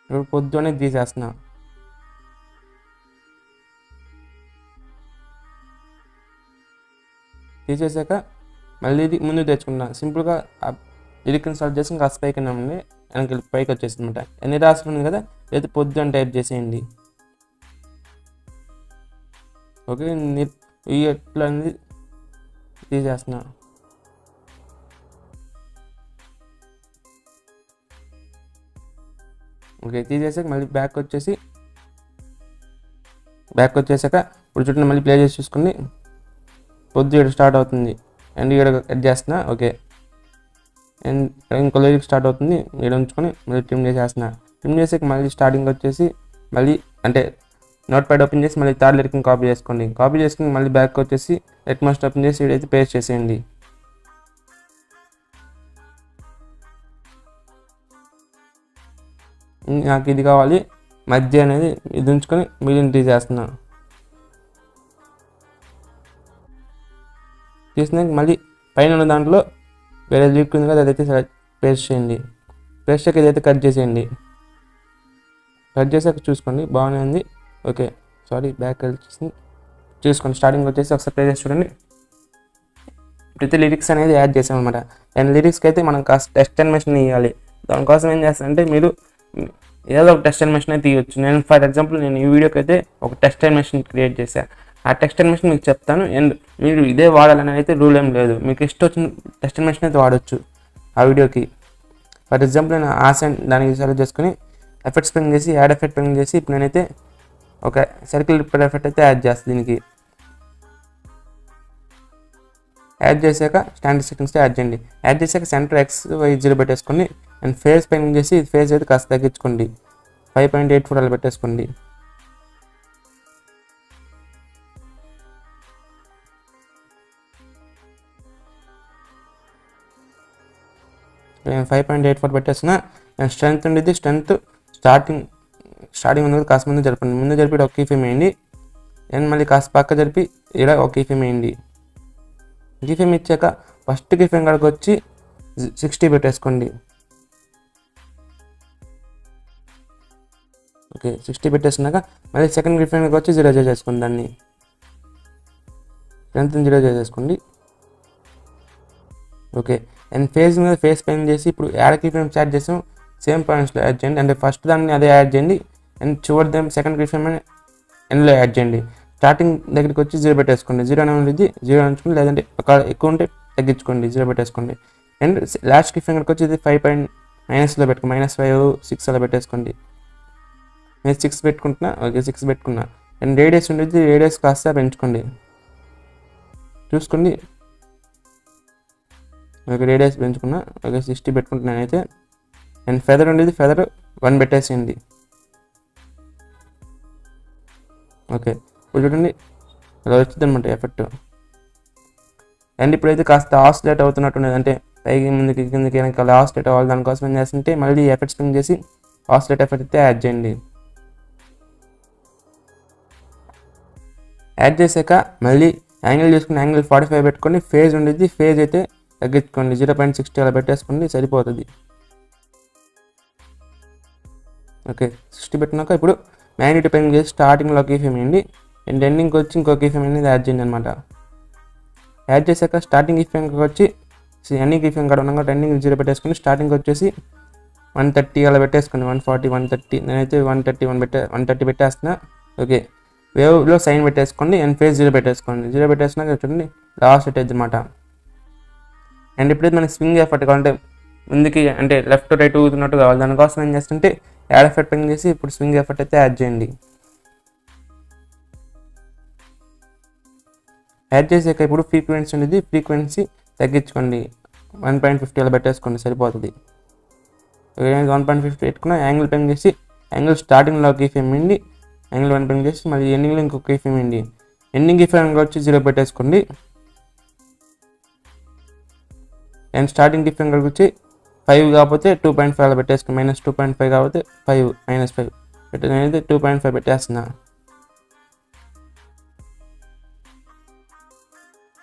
ఇప్పుడు పొద్దు అనేది తీసేస్తున్నా. తీసేసాక మళ్ళీ ఇది ముందు తెచ్చుకున్నా. సింపుల్గా లిరిక్ని సెలెక్ట్ చేసి కాస్త పైకి ఉన్నామండి. వెనక్కి పైకి వచ్చేసింది అనమాట. ఎన్ని రాసులు ఉంది కదా అయితే పొద్దు అని టైప్ చేసేయండి. ఓకే, ఈ ఎట్లా అనేది తీసేస్తున్నా. ఓకే, తీసేసాక మళ్ళీ బ్యాక్ వచ్చేసాక ఇప్పుడు చుట్టూ మళ్ళీ ప్లే చేసి చూసుకుని పొద్దు ఇక్కడ స్టార్ట్ అవుతుంది అండ్ ఇక్కడ కట్ చేస్తున్నా. ఓకే, అండ్ ఇంకో లిరిక్ స్టార్ట్ అవుతుంది. ఇక్కడ ఉంచుకొని మళ్ళీ ట్రిమ్ చేసేస్తున్నా. ట్రిమ్ చేసాక మళ్ళీ స్టార్టింగ్ వచ్చేసి మళ్ళీ అంటే నోట్ ప్యాడ్ ఓపెన్ చేసి మళ్ళీ థర్డ్ లిరిక్ని కాపీ చేసుకోండి. కాపీ చేసుకుని మళ్ళీ బ్యాక్ వచ్చేసి లెట్ మస్ట్ ఓపెన్ చేసి ఇక్కడైతే పేస్ట్ చేసేయండి. నాకు ఇది కావాలి మధ్య అనేది ఇది ఉంచుకొని మీడియం తీసేస్తున్నా. తీసినాక మళ్ళీ పైన ఉన్న దాంట్లో వేరే లిరిక్ ఉంది కదా అదైతే పేస్ట్ చేయండి. పేస్ట్ చేసి ఇదైతే కట్ చేసేయండి. కట్ చేసాక చూసుకోండి బాగానే ఉంది. ఓకే, సారీ బ్యాక్ వచ్చేసి చూసుకోండి. స్టార్టింగ్ వచ్చేసి ఒకసారి ప్లే చేసి చూడండి. ప్రతి లిరిక్స్ అనేది యాడ్ చేసాం అనమాట. అండ్ లిరిక్స్కి అయితే మనం కాస్త టెస్ట్ అనిమేషన్ ఇవ్వాలి. దానికోసం ఏం చేస్తానంటే మీరు ఏదో ఒక టెస్ట్ అనిమేషన్ అయితే తీయవచ్చు. నేను ఫర్ ఎగ్జాంపుల్ నేను ఈ వీడియోకి అయితే ఒక టెస్ట్ అనిమేషన్ క్రియేట్ చేశాను. ఆ టెస్ట్ అనిమేషన్ మీకు చెప్తాను. అండ్ మీరు ఇదే వాడాలని అయితే రూల్ ఏం లేదు. మీకు ఇష్టం వచ్చిన టెస్ట్ అనిమేషన్ అయితే వాడచ్చు ఆ వీడియోకి. ఫర్ ఎగ్జాంపుల్ నేను ఆసెంట్ దానికి సెలెక్ట్ చేసుకుని ఎఫెక్ట్స్ పెన్ చేసి యాడ్ ఎఫెక్ట్ పెన్ చేసి ఇప్పుడు నేనైతే ఒక సర్కిల్ రిపేర్ ఎఫెక్ట్ అయితే యాడ్ చేస్తాను. దీనికి యాడ్ చేశాక స్టాండర్డ్ సెట్టింగ్స్ యాడ్ చేయండి. యాడ్ చేశాక సెంటర్ XY0 పెట్టేసుకోండి. అండ్ ఫేస్ పెన్ చేసి ఫేస్ అయితే కాస్త తగ్గించుకోండి. 5.84 అలా పెట్టేసుకోండి. నేను 5.84 పెట్టేస్తున్నా. అండ్ స్ట్రెంత్ ఉండేది స్ట్రెంత్ స్టార్టింగ్ ఉంది కాస్త ముందు జరపండి. ముందు జరిపి ఒక కీ ఫ్రేమ్ వేయండి. అండ్ మళ్ళీ కాస్త పక్క జరిపి ఇలా ఒక కీ ఫ్రేమ్ వేయండి. కీ ఫ్రేమ్ ఇచ్చాక ఫస్ట్ కీ ఫ్రేమ్ కాడికి వచ్చి 60 పెట్టేసుకోండి. ఓకే, 60 పెట్టేసినాక మళ్ళీ సెకండ్ కీ ఫ్రేమ్కి వచ్చి 0 చేసేసుకోండి. దాన్ని స్ట్రెంత్ 0 చేసేసుకోండి. ఓకే, అండ్ ఫేస్ మీద ఫేస్ పెన్ చేసి ఇప్పుడు యాడ్ కీ ఫ్రేమ్స్ యాడ్ చేసాం సేమ్ పాయింట్స్లో యాడ్ చేయండి. అంటే ఫస్ట్ దాన్ని అదే యాడ్ చేయండి. అండ్ చివరి దాన్ని సెకండ్ కీ ఫ్రేమ్ ఎండ్లో యాడ్ చేయండి. స్టార్టింగ్ దగ్గరికి వచ్చి 0 పెట్టేసుకోండి. 0 అనే ఉంటుంది 0 ఉంచుకోండి. లేదంటే ఒక ఎక్కువ ఉంటే తగ్గించుకోండి 0 పెట్టేసుకోండి. అండ్ లాస్ట్ కీ ఫ్రేమ్కి వచ్చి ఇది 5.-లో పెట్టుకోండి. -5, 6 అలా పెట్టేసుకోండి. నేను 6 పెట్టుకుంటున్నా. ఓకే, 6 పెట్టుకున్నా. అండ్ రేడియస్ ఉండేది రేడియస్ కాస్త పెంచుకోండి. చూసుకోండి. Okay, radius పెంచుకున్నా. ఓకే, 60 పెట్టుకుంటున్నాను అయితే. అండ్ ఫెదర్ ఉండేది ఫెదర్ 1 పెట్టేసేయండి. ఓకే, ఇప్పుడు చూడండి అలా వచ్చింది అనమాట ఎఫెక్ట్. అండ్ ఇప్పుడైతే కాస్త ఆసిలేట్ అవుతున్నట్టున్నది. అంటే పైకి ముందుకి కిందకి వెనకాల ఆసిలేట్ అవ్వాలి. దానికోసం ఏం చేస్తుంటే మళ్ళీ ఎఫెక్ట్స్ పిన్ చేసి ఆసిలేట్ ఎఫెక్ట్ అయితే యాడ్ చేయండి. యాడ్ చేశాక మళ్ళీ యాంగిల్ చూసుకుని యాంగిల్ 45 పెట్టుకోండి. ఫేజ్ ఉండేది, ఫేజ్ అయితే తగ్గించుకోండి, 0.60 అలా పెట్టేసుకోండి సరిపోతుంది. ఓకే 60 పెట్టినాక ఇప్పుడు మ్యాగ్నెట్ పెయింగ్ చేసి స్టార్టింగ్లో కీ ఫ్రేమ్ వేయండి అండ్ ఎండింగ్కి వచ్చి ఇంకో కీ ఫ్రేమ్ అనేది యాడ్ చేయండి అనమాట. యాడ్ చేశాక స్టార్టింగ్ కీ ఫ్రేమ్కి వచ్చి ఎండింగ్ కీ ఫ్రేమ్ కాడ ఉన్నాక ఎండింగ్ 0 పెట్టేసుకుని స్టార్టింగ్కి వచ్చేసి 130 అలా పెట్టేసుకోండి. 140 130 నేనైతే 130 పెట్టేస్తున్నా. ఓకే వేవ్లో సైన్ పెట్టేసుకోండి అండ్ ఫేజ్ 0 పెట్టేసుకోండి. 0 పెట్టేసినాక చూడండి లాస్ట్ సెట్ అవుతుంది అనమాట. అండ్ ఇప్పుడైతే మనకి స్వింగ్ ఎఫెక్ట్ కావాలంటే ముందుకి అంటే లెఫ్ట్ రైట్ ఊగుతున్నట్టు కావాలి. దానికోసం ఏం చేస్తుంటే యాడ్ ఎఫెక్ట్ పెయింగ్ చేసి ఇప్పుడు స్వింగ్ ఎఫెక్ట్ అయితే యాడ్ చేయండి. యాడ్ చేసాక ఇప్పుడు ఫ్రీక్వెన్సీ ఉండేది, ఫ్రీక్వెన్సీ తగ్గించుకోండి, 1.50 అలా పెట్టేసుకోండి సరిపోతుంది. 1.50 పెట్టుకున్న యాంగిల్ పెయింగ్ చేసి యాంగిల్ స్టార్టింగ్లో కీ ఫ్రేమ్ వేయండి, యాంగిల్ 1 పెయింగ్ చేసి మళ్ళీ ఎండింగ్లో ఇంకొక కీ ఫ్రేమ్ వేయండి. ఎండింగ్ కీ ఫ్రేమ్ వచ్చి 0 పెట్టేసుకోండి అండ్ స్టార్టింగ్ కీ ఫ్రేమ్ వచ్చి 5 కాకపోతే 2.5 అలా పెట్టేసుకోండి. -2.5 కాకపోతే 5 -5 నేనైతే 2.5 పెట్టేస్తున్నా.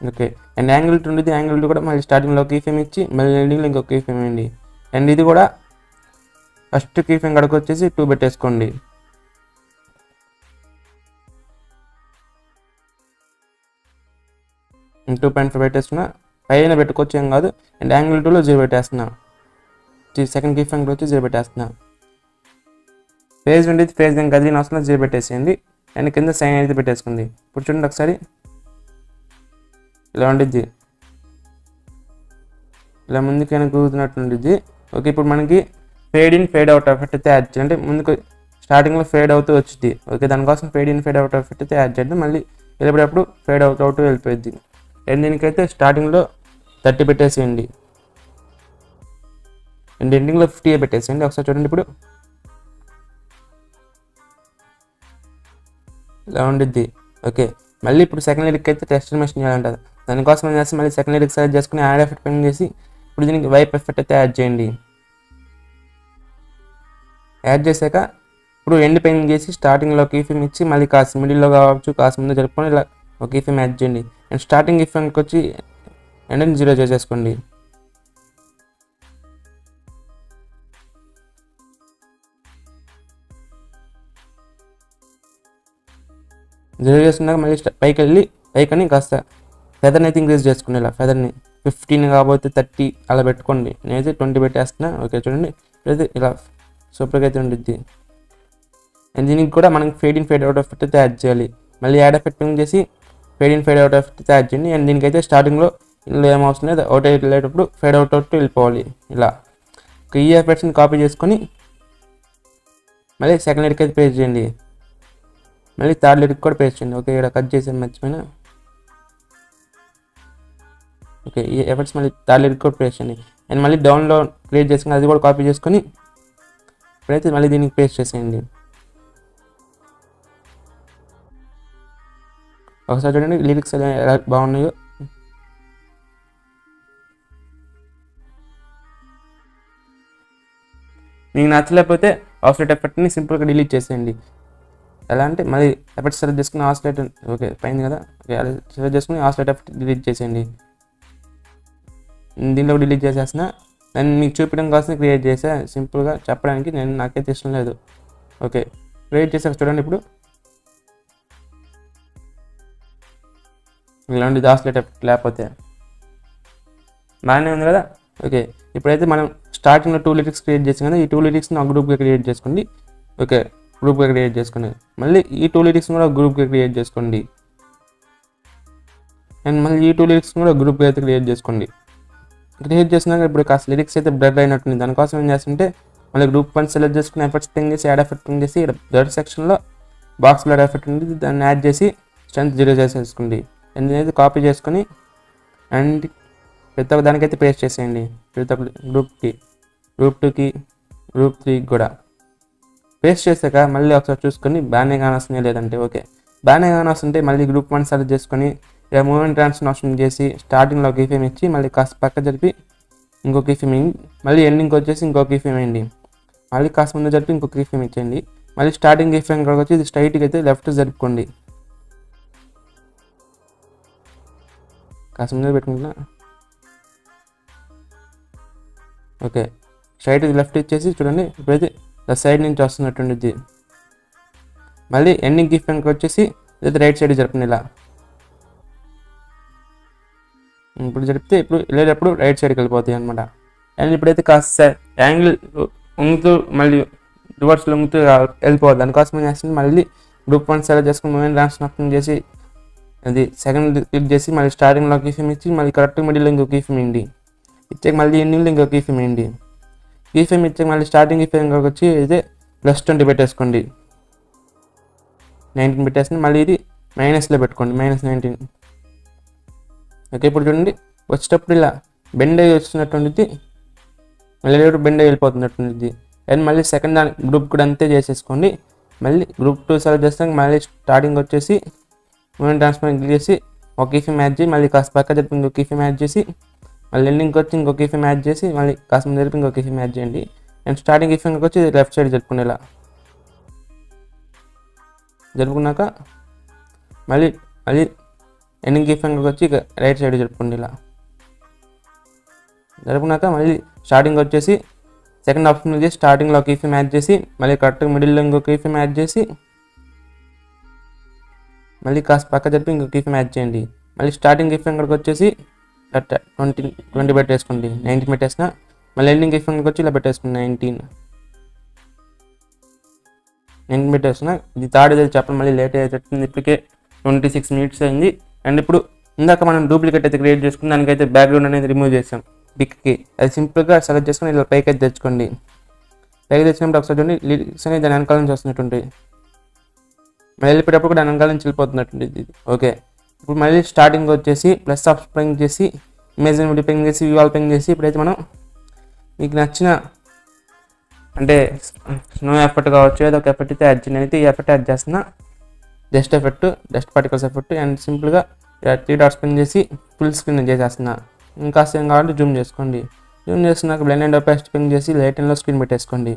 ఓకే అండ్ యాంగిల్ 2 ఉండేది, యాంగిల్ 2 కూడా మళ్ళీ స్టార్టింగ్లో కీ ఫ్రేమ్ ఇచ్చి మళ్ళీ ఎండింగ్లో ఇంకొక కీ ఫ్రేమ్ వేయండి. అండ్ ఇది కూడా ఫస్ట్ కీ ఫ్రేమ్ కడకు వచ్చేసి 2 పెట్టేసుకోండి. అండ్ 2.5 పెట్టేస్తున్నా, పైన పెట్టుకోవచ్చు ఏం కాదు. అండ్ యాంగిల్ 2లో 0 పెట్టేస్తున్నా, సెకండ్ కీ ఫ్రేమ్ వచ్చి 0 పెట్టేస్తున్నా. ఫేజ్ ఉండేది, ఫేజ్ దానికి కదిలిన అవసరం 0 పెట్టేసేయండి అండ్ కింద సైన్ అయితే పెట్టేసుకుంది. ఇప్పుడు చూడండి ఒకసారి ఇలా ఉండిద్ది, ఇలా ముందుకైనా కూతున్నట్టు ఉండిద్ది. ఓకే ఇప్పుడు మనకి fade in fade out effect అయితే యాడ్ చేయాలి. అంటే ముందుకు స్టార్టింగ్లో ఫేడ్ అవుతూ వచ్చింది. ఓకే దానికోసం fade in fade out effect అయితే యాడ్ చేద్దాం. మళ్ళీ వెళ్ళేటప్పుడు ఫేడ్ అవుతూ వెళ్ళిపోయింది. అండ్ దీనికైతే స్టార్టింగ్లో 30 పెట్టేసేయండి అండ్ ఎండింగ్లో 50 పెట్టేసేయండి. ఒకసారి చూడండి ఇప్పుడు ఇలా ఉండిద్ది. ఓకే మళ్ళీ ఇప్పుడు సెకండ్ లిరిక్ అయితే టెస్ట్ మెషిన్ చేయాలంటారు. దానికోసం ఏం చేస్తే మళ్ళీ సెకండ్ లిరిక్ సెలెక్ట్ చేసుకుని యాడ్ ఎఫెక్ట్ పెయింగ్ చేసి ఇప్పుడు దీనికి వైప్ ఎఫెక్ట్ అయితే యాడ్ చేయండి. యాడ్ చేశాక ఇప్పుడు ఎండ్ పెయింగ్ చేసి స్టార్టింగ్లో కీ ఫ్రేమ్ ఇచ్చి మళ్ళీ కాస్త మిడిల్లో కావచ్చు కాస్త ముందు జరుపుకొని ఇలా ఒక కీ ఫ్రేమ్ యాడ్ చేయండి. అండ్ స్టార్టింగ్ కీ ఫ్రేమ్కి వచ్చి ఎండ్ 0 చేసేసుకోండి. జీరో చేసుకున్నాక మళ్ళీ పైకి వెళ్ళి పైకని కాస్త ఫెదర్ని అయితే ఇంక్రీజ్ చేసుకుని ఇలా ఫెదర్ని 15 కాకపోతే 30 అలా పెట్టుకోండి. నేనైతే 20 పెట్టేస్తున్నా. ఓకే చూడండి ఇప్పుడైతే ఇలా సూపర్గా అయితే ఉండిద్ది. అండ్ దీనికి కూడా మనకి fade in fade out effect అయితే యాడ్ చేయాలి. మళ్ళీ యాడ్ ఎఫెక్ట్ చేసి fade in fade out effect అయితే యాడ్ చేయండి. అండ్ దీనికైతే స్టార్టింగ్లో ఇందులో ఏం అవసరం లేదు, అవుట్ వెళ్ళేటప్పుడు ఫేడ్ అవుట్ వెళ్ళిపోవాలి. ఇలా ఈ ఎఫెక్ట్స్ని కాపీ చేసుకొని మళ్ళీ సెకండ్ లిరిక్ అయితే పేస్ట్ చేయండి. మళ్ళీ థర్డ్ లిరిక్ కూడా పేస్ట్ చేయండి. ఓకే ఇక్కడ కట్ చేసి మర్చిపోయినా. ఓకే ఈ ఎఫెక్ట్స్ మళ్ళీ థర్డ్ లిరిక్ కూడా పేస్ట్ చేయండి. అండ్ మళ్ళీ డౌన్లో క్రియేట్ చేసుకుని అది కూడా కాపీ చేసుకొని ఇప్పుడైతే మళ్ళీ దీనికి పేస్ట్ చేసేయండి. ఒకసారి చూడండి లిరిక్స్ ఎలా బాగున్నాయో. మీకు నచ్చలేకపోతే ఆఫ్లైట్ ఎఫెక్ట్ని సింపుల్గా డిలీట్ చేసేయండి. ఎలా అంటే మళ్ళీ ఎఫెక్ట్ సెలెక్ట్ చేసుకుని ఆస్లైట్ ఓకే పైంది కదా, ఓకే అది సెలెక్ట్ చేసుకుని ఆస్లైట్ ఎఫెక్ట్ డిలీట్ చేసేయండి. దీంట్లో డిలీట్ చేసేసిన నేను మీకు చూపించడం కోసం క్రియేట్ చేసా, సింపుల్గా చెప్పడానికి నేను నాకైతే ఇష్టం లేదు. ఓకే క్రియేట్ చేసాక చూడండి ఇప్పుడు ఇలాంటి ఆస్లైట్ ఎఫెక్ట్ లేకపోతే బాగానే ఉంది కదా. ఓకే ఇప్పుడైతే మనం స్టార్టింగ్లో 2 లిరిక్స్ క్రియేట్ చేసాం కదా, ఈ 2 లిరిక్స్ని ఒక గ్రూప్గా క్రియేట్ చేసుకోండి. ఓకే గ్రూప్గా క్రియేట్ చేసుకోండి. మళ్ళీ ఈ 2 లిరిక్స్ని కూడా గ్రూప్గా క్రియేట్ చేసుకోండి. అండ్ మళ్ళీ ఈ 2 లిరిక్స్ని కూడా గ్రూప్గా అయితే క్రియేట్ చేసుకోండి. క్రియేట్ చేసినాక ఇప్పుడు కాస్త లిరిక్స్ అయితే బ్లర్ అయినట్టుంది. దానికోసం ఏం చేస్తుంటే మళ్ళీ గ్రూప్ 1 సెలెక్ట్ చేసుకుని ఎఫెక్ట్స్ పింగ్ చేసి యాడ్ ఎఫెక్ట్ పింగ్ చేసి ఇక్కడ బ్లర్ సెక్షన్లో బాక్స్ బ్లర్ ఎఫెక్ట్ ఉంది, దాన్ని యాడ్ చేసి స్ట్రెంత్ 0 చేసేసుకోండి. అండ్ దీనైతే కాపీ చేసుకొని అండ్ ప్రతి ఒక్క దానికైతే పేస్ట్ చేసేయండి. ప్రతి ఒక్క గ్రూప్ 2కి గ్రూప్ 3 కూడా పేస్ట్ చేశాక మళ్ళీ ఒకసారి చూసుకొని బాగానే కానీ వస్తున్నాయి లేదంటే ఓకే బాగానే కానీ వస్తుంటే మళ్ళీ గ్రూప్ 1 సెలెక్ట్ చేసుకొని ఇలా మూవ్మెంట్ ట్రాన్స్ఫర్మేషన్ చేసి స్టార్టింగ్లో కీ ఫ్రేమ్ ఇచ్చి మళ్ళీ కాస్త పక్క జరిపి ఇంకో కీ ఫ్రేమ్ మళ్ళీ ఎండింగ్కి వచ్చేసి ఇంకో కీ ఫ్రేమ్ వేయండి. మళ్ళీ కాస్త ముందు జరిపి ఇంకో కీ ఫ్రేమ్ ఇచ్చేయండి. మళ్ళీ స్టార్టింగ్ కీ ఫ్రేమ్ వచ్చి ఇది స్ట్రైట్గా అయితే లెఫ్ట్ జరుపుకోండి. కాస్త ముందు పెట్టుకుంటున్నా. ఓకే, స్ట్రైట్ లెఫ్ట్ ఇచ్చేసి చూడండి, ఇప్పుడైతే సైడ్ నుంచి వస్తున్నట్టుండిద్ది. మళ్ళీ ఎండింగ్ గిఫ్ వెనక్కి వచ్చేసి ఇదైతే రైట్ సైడ్ జరపండి ఇలా. ఇప్పుడు జరిపితే ఇప్పుడు వెళ్ళేటప్పుడు రైట్ సైడ్కి వెళ్ళిపోతాయి అనమాట. అండ్ ఇప్పుడైతే కాస్త యాంగిల్ వంగుతూ మళ్ళీ రివర్స్లో వంగుతూ వెళ్ళిపోవాలి. దానికోసం ఏం చేస్తుంది, మళ్ళీ గ్రూప్ 1 సెలెక్ట్ చేసుకుని మూమెంట్ ట్రాన్స్ఫర్ చేసి అది సెకండ్ క్లిక్ చేసి మళ్ళీ స్టార్టింగ్లో కీ ఫ్రేమ్ ఇచ్చి మళ్ళీ కరెక్ట్గా మిడిల్లో ఇంకో కీ ఫ్రేమ్ వేయండి. ఇచ్చాక మళ్ళీ ఎండింగ్లో ఇంకో కీ ఫ్రేమ్ వేయండి. కీ ఫ్రేమ్ ఇచ్చాక మళ్ళీ స్టార్టింగ్ కీ ఫ్రేమ్ వచ్చి అయితే +20 పెట్టేసుకోండి. 19 పెట్టేసుకుని మళ్ళీ ఇది మైనస్లో పెట్టుకోండి, -19. ఓకే, ఇప్పుడు చూడండి వచ్చేటప్పుడు ఇలా బెండ్ అయ్యి వస్తున్నటువంటిది, మళ్ళీ బెండ్ అయ్యి వెళ్ళిపోతున్నటువంటిది. అండ్ మళ్ళీ సెకండ్ దాని గ్రూప్ కూడా అంతే చేసేసుకోండి. మళ్ళీ గ్రూప్ 2 సెలెక్ట్ చేస్తాక మళ్ళీ స్టార్టింగ్ వచ్చేసి మూమెంట్ ట్రాన్స్ఫర్ క్లిక్ చేసి ఒక కీ ఫ్రేమ్ యాడ్ చేసి మళ్ళీ కాస్త పక్క జరిపి ఇంకో కీ ఫ్రేమ్ యాడ్ చేసి మళ్ళీ ఎండింగ్కి వచ్చి ఇంకో కీ ఫ్రేమ్ యాడ్ చేసి మళ్ళీ కాస్త ముందు జరిపి ఇంకో కీ ఫ్రేమ్ యాడ్ చేయండి. అండ్ స్టార్టింగ్ కీ ఫ్రేమ్కి వచ్చి లెఫ్ట్ సైడ్ జరుపుకుని ఇలా జరుపుకున్నాక మళ్ళీ ఎండింగ్ కీ ఫ్రేమ్కి వచ్చి రైట్ సైడ్ జరుపుకోండి ఇలా జరుపుకున్నాక మళ్ళీ స్టార్టింగ్ వచ్చేసి సెకండ్ ఆప్షన్ చేసి స్టార్టింగ్లో కీ ఫ్రేమ్ యాడ్ చేసి మళ్ళీ కరెక్ట్గా మిడిల్లో ఇంకో కీ ఫ్రేమ్ యాడ్ చేసి మళ్ళీ కాస్త పక్క జరిపి ఇంకో కీ ఫ్రేమ్ యాడ్ చేయండి. మళ్ళీ స్టార్టింగ్ కీ ఫ్రేమ్ ఇక్కడికి వచ్చేసి 20 పెట్టేసుకోండి, 19 పెట్టేసిన. మళ్ళీ ఎండింగ్ కీ ఫ్రేమ్కి వచ్చి ఇలా పెట్టేసుకోండి 19 పెట్టేస్తున్నా. ఇది థర్డ్ ఏదైతే చెప్పండి, మళ్ళీ లేట్ అవుతుంది. ఇప్పటికే 26 మినిట్స్ అయింది. అండ్ ఇప్పుడు ఇందాక మనం డూప్లికేట్ అయితే క్రియేట్ చేసుకుని దానికైతే బ్యాక్గ్రౌండ్ అనేది రిమూవ్ చేసాం పిక్కి. అది సింపుల్గా సెలెక్ట్ చేసుకుని ఇలా పైకి అయితే తెచ్చుకోండి. పైకి తెచ్చినప్పుడు ఒకసారి చూడండి లిరిక్స్ అనేది దాని వెనకాల నుంచి వస్తున్నట్టుంటాయి. మళ్ళీ వెళ్ళిపోయేటప్పుడు కూడా దాని వెనకాల నుంచి వెళ్ళిపోతున్నట్టుంది ఇది. ఓకే, ఇప్పుడు మళ్ళీ స్టార్టింగ్ వచ్చేసి ప్లస్ ఆఫ్ పెయింగ్ చేసి ఇమేజ్ పెయింగ్ చేసి వివాల్ పెయింగ్ చేసి ఇప్పుడైతే మనం మీకు నచ్చిన అంటే స్నో ఎఫెక్ట్ కావచ్చు, ఏదో ఒక ఎఫెక్ట్ అయితే యాడ్ చేయండి. అయితే ఈ ఎఫెక్ట్ యాడ్ చేస్తున్నా, dust effect, dust particles effect. And సింపుల్గా 3 డాట్స్ పెన్ చేసి ఫుల్ స్క్రీన్ చేసేస్తున్నా. ఇంకా ఏం కావాలంటే జూమ్ చేసుకోండి. జూమ్ చేస్తున్నాక బ్లెండ్ అండ్ ఒపాసిటీ పెన్ చేసి లైట్ అండ్లో స్క్రీన్ పెట్టేసుకోండి.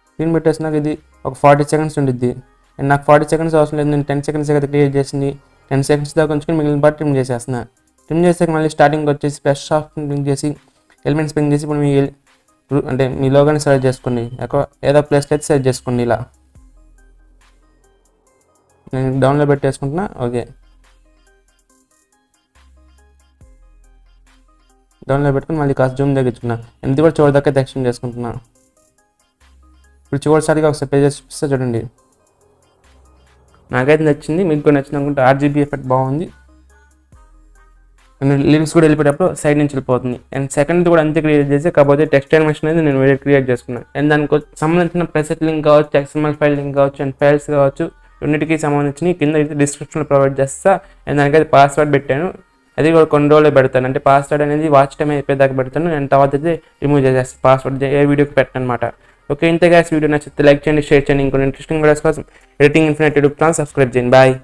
స్క్రీన్ పెట్టేసినాక ఇది ఒక 40 సెకండ్స్ ఉండిద్ది. అండ్ నాకు 40 సెకండ్స్ అవసరం లేదు, నేను 10 సెకండ్స్ అయితే క్రియేట్ చేసింది. 10 సెకండ్స్ దాకా ఉంచుకొని మిగిలిన పాటు ట్రిమ్ చేసేస్తున్నా. ట్రిమ్ చేసాక మళ్ళీ స్టార్టింగ్ వచ్చేసి ప్లస్ ఆప్షన్ క్లిక్ చేసి ఎలిమెంట్స్ పెన్ చేసి ఇప్పుడు మీ లోగాని సెలెక్ట్ చేసుకోండి. ఏదో ప్లేస్లో అయితే సెలెక్ట్ చేసుకోండి ఇలా. నేను డౌన్లో పెట్టేసుకుంటున్నా. ఓకే, డౌన్లో పెట్టుకుని మళ్ళీ కాస్త జూమ్ తగ్గించుకున్నా. ఇది కూడా చివరి దాకా ఎక్స్టెండ్ చేసుకుంటున్నా. ఇప్పుడు చివరిసారిగా ఒకసారి ప్లే చేసి చూపిస్తే చూడండి. నాకైతే నచ్చింది, మీకు కూడా నచ్చింది అనుకుంటే. RGB ఎఫెక్ట్ బాగుంది. అండ్ లిరిక్స్ కూడా వెళ్ళిపోయేటప్పుడు సైడ్ నుంచి వెళ్ళిపోతుంది. అండ్ సెకండ్ కూడా అంతే క్రియేట్ చేసి, కాకపోతే టెక్స్ట్ యానిమేషన్ అనేది నేను వేరే క్రియేట్ చేసుకున్నాను. అండ్ దానికి సంబంధించిన ప్రెసెట్ లింక్ కావచ్చు, XML ఫైల్ లింక్ కావచ్చు, అండ్ ఫైల్స్ కావచ్చు, రెండింటికి సంబంధించి కింద అయితే డిస్క్రిప్షన్లో ప్రొవైడ్ చేస్తా. అండ్ దానికైతే పాస్వర్డ్ పెట్టాను, అది కూడా కొన్ని రోజులు పెడతాను. అంటే పాస్వర్డ్ అనేది వాచ్ టైం అయిపోయేదాకా పెడతాను. అండ్ తర్వాత అయితే రిమూవ్ చేసేస్తాను పాస్వర్డ్, ఏ వీడియోకి పెట్టాను అనమాట. ఓకే, ఇంతే గ్యాస్. వీడియో నచ్చితే లైక్ చేయండి, షేర్ చేయండి. ఇంకొన్ని ఇంట్రెస్టింగ్ వీడియోస్ కోసం editing infinite YouTube channel subscribe చేయండి. బాయ్.